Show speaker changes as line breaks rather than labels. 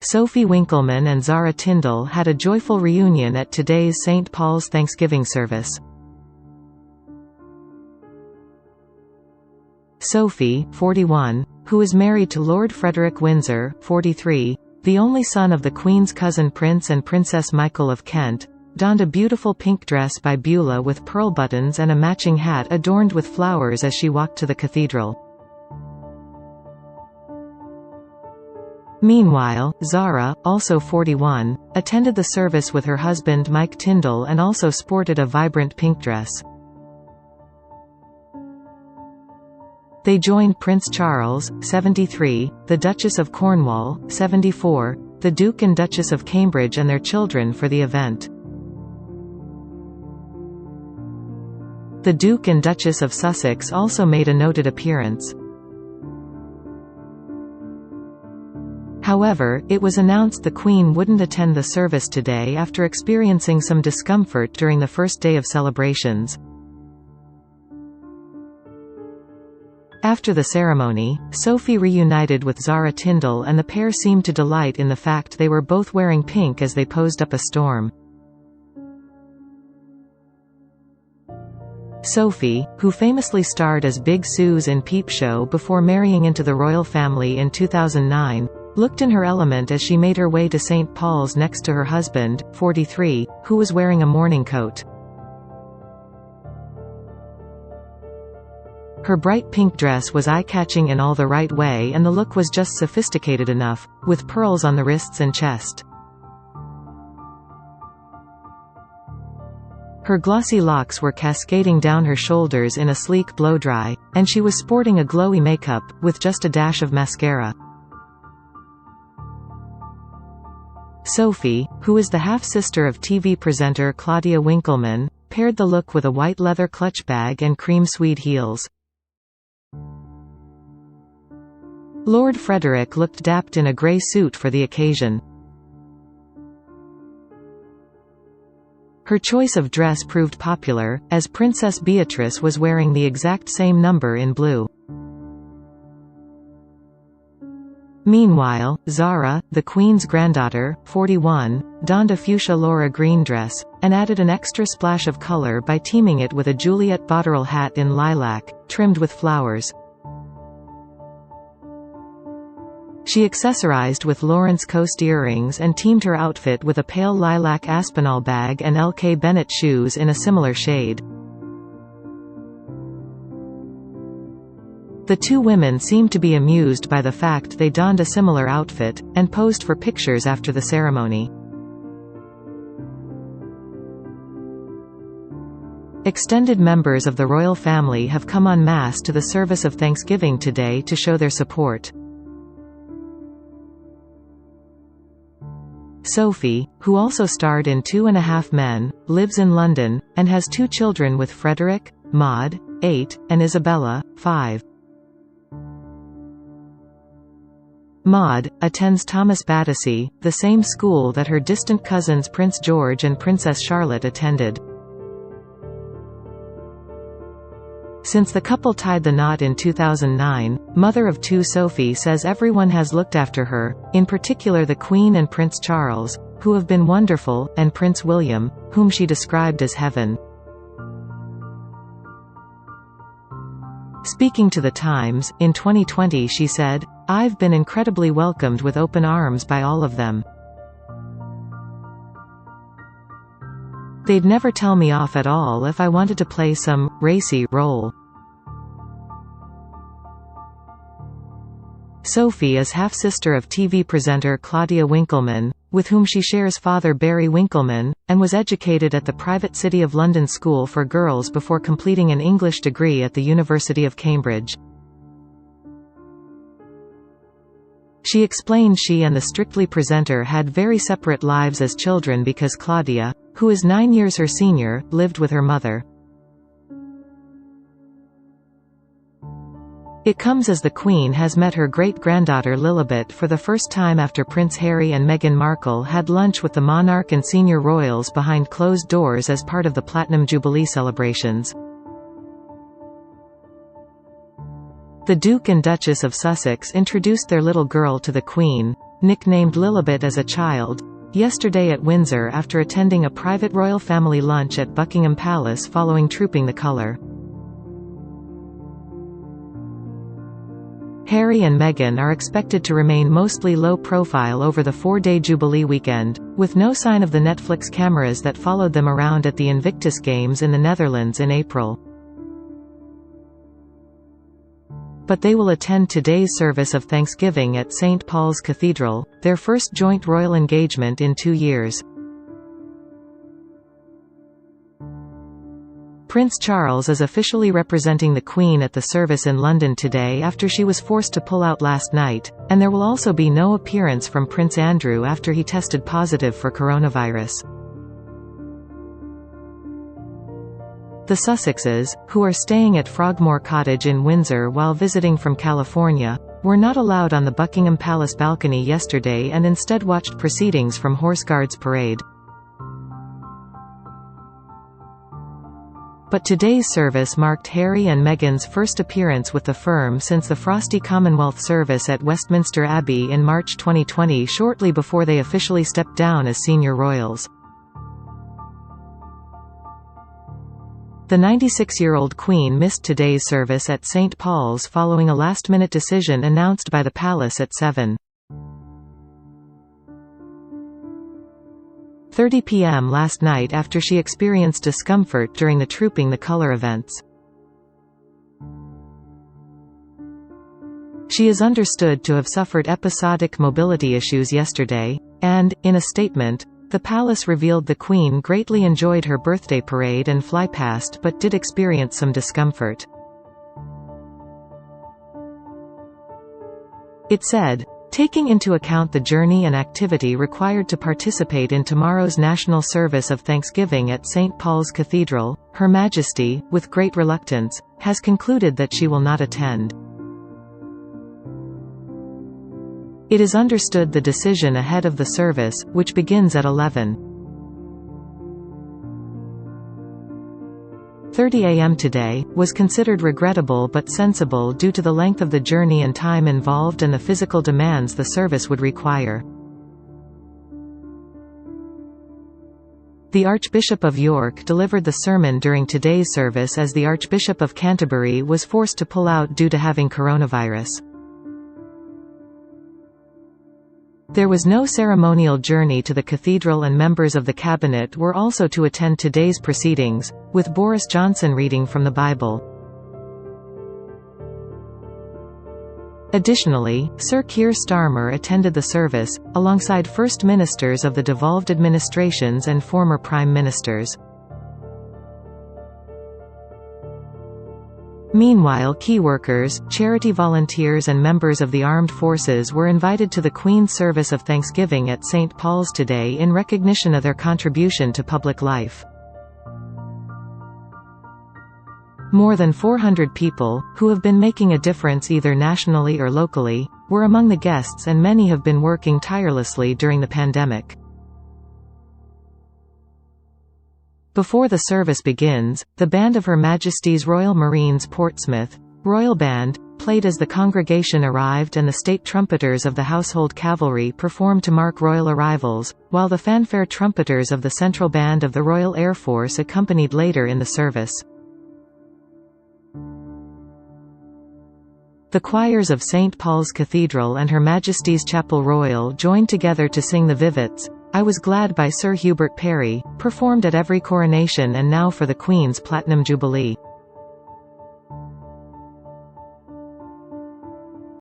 Sophie Winkleman and Zara Tindall had a joyful reunion at today's St. Paul's Thanksgiving service. Sophie, 41, who is married to Lord Frederick Windsor, 43, the only son of the Queen's cousin Prince and Princess Michael of Kent, donned a beautiful pink dress by Beulah with pearl buttons and a matching hat adorned with flowers as she walked to the cathedral. Meanwhile, Zara, also 41, attended the service with her husband Mike Tindall and also sported a vibrant pink dress. They joined Prince Charles, 73, the Duchess of Cornwall, 74, the Duke and Duchess of Cambridge and their children for the event. The Duke and Duchess of Sussex also made a noted appearance. However, it was announced the Queen wouldn't attend the service today after experiencing some discomfort during the first day of celebrations. After the ceremony, Sophie reunited with Zara Tindall and the pair seemed to delight in the fact they were both wearing pink as they posed up a storm. Sophie, who famously starred as Big Suze in Peep Show before marrying into the royal family in 2009, looked in her element as she made her way to St. Paul's next to her husband, 43, who was wearing a morning coat. Her bright pink dress was eye-catching in all the right way and the look was just sophisticated enough, with pearls on the wrists and chest. Her glossy locks were cascading down her shoulders in a sleek blow-dry, and she was sporting a glowy makeup, with just a dash of mascara. Sophie, who is the half-sister of TV presenter Claudia Winkleman, paired the look with a white leather clutch bag and cream suede heels. Lord Frederick looked dapped in a grey suit for the occasion. Her choice of dress proved popular, as Princess Beatrice was wearing the exact same number in blue. Meanwhile, Zara, the Queen's granddaughter, 41, donned a fuchsia Laura green dress, and added an extra splash of color by teaming it with a Juliet Botterill hat in lilac, trimmed with flowers. She accessorized with Lawrence Coast earrings and teamed her outfit with a pale lilac Aspinall bag and L.K. Bennett shoes in a similar shade. The two women seemed to be amused by the fact they donned a similar outfit, and posed for pictures after the ceremony. Extended members of the royal family have come en masse to the service of Thanksgiving today to show their support. Sophie, who also starred in 2.5 Men, lives in London, and has 2 children with Frederick, Maud, 8, and Isabella, 5. Maud attends Thomas Battersea, the same school that her distant cousins Prince George and Princess Charlotte attended. Since the couple tied the knot in 2009, mother of 2 Sophie says everyone has looked after her, in particular the Queen and Prince Charles, who have been wonderful, and Prince William, whom she described as heaven. Speaking to The Times, in 2020 she said, "I've been incredibly welcomed with open arms by all of them. They'd never tell me off at all if I wanted to play some racy role." Sophie is half-sister of TV presenter Claudia Winkleman, with whom she shares father Barry Winkleman, and was educated at the private City of London School for Girls before completing an English degree at the University of Cambridge. She explained she and the Strictly presenter had very separate lives as children because Claudia, who is 9 years her senior, lived with her mother. It comes as the Queen has met her great-granddaughter Lilibet for the first time after Prince Harry and Meghan Markle had lunch with the monarch and senior royals behind closed doors as part of the Platinum Jubilee celebrations. The Duke and Duchess of Sussex introduced their little girl to the Queen, nicknamed Lilibet as a child, yesterday at Windsor after attending a private royal family lunch at Buckingham Palace following Trooping the Colour. Harry and Meghan are expected to remain mostly low-profile over the 4-day Jubilee weekend, with no sign of the Netflix cameras that followed them around at the Invictus Games in the Netherlands in April. But they will attend today's service of Thanksgiving at St. Paul's Cathedral, their first joint royal engagement in 2 years. Prince Charles is officially representing the Queen at the service in London today after she was forced to pull out last night, and there will also be no appearance from Prince Andrew after he tested positive for coronavirus. The Sussexes, who are staying at Frogmore Cottage in Windsor while visiting from California, were not allowed on the Buckingham Palace balcony yesterday and instead watched proceedings from Horse Guards Parade. But today's service marked Harry and Meghan's first appearance with the firm since the frosty Commonwealth service at Westminster Abbey in March 2020, shortly before they officially stepped down as senior royals. The 96-year-old Queen missed today's service at St. Paul's following a last-minute decision announced by the palace at 7:30 p.m. last night after she experienced discomfort during the Trooping the Colour events. She is understood to have suffered episodic mobility issues yesterday, and, in a statement, the palace revealed the Queen greatly enjoyed her birthday parade and flypast but did experience some discomfort. It said, "Taking into account the journey and activity required to participate in tomorrow's national service of Thanksgiving at St. Paul's Cathedral, Her Majesty, with great reluctance, has concluded that she will not attend. It is understood the decision ahead of the service, which begins at 11:30 a.m. today, was considered regrettable but sensible due to the length of the journey and time involved and the physical demands the service would require." The Archbishop of York delivered the sermon during today's service as the Archbishop of Canterbury was forced to pull out due to having coronavirus. There was no ceremonial journey to the cathedral and members of the cabinet were also to attend today's proceedings, with Boris Johnson reading from the Bible. Additionally, Sir Keir Starmer attended the service, alongside First Ministers of the devolved administrations and former Prime Ministers. Meanwhile, key workers, charity volunteers and members of the armed forces were invited to the Queen's service of Thanksgiving at St. Paul's today in recognition of their contribution to public life. More than 400 people, who have been making a difference either nationally or locally, were among the guests, and many have been working tirelessly during the pandemic. Before the service begins, the band of Her Majesty's Royal Marines Portsmouth Royal Band played as the congregation arrived, and the state trumpeters of the Household Cavalry performed to mark royal arrivals, while the fanfare trumpeters of the Central Band of the Royal Air Force accompanied later in the service. The choirs of St. Paul's Cathedral and Her Majesty's Chapel Royal joined together to sing the Vivats, "I Was Glad" by Sir Hubert Parry, performed at every coronation and now for the Queen's Platinum Jubilee.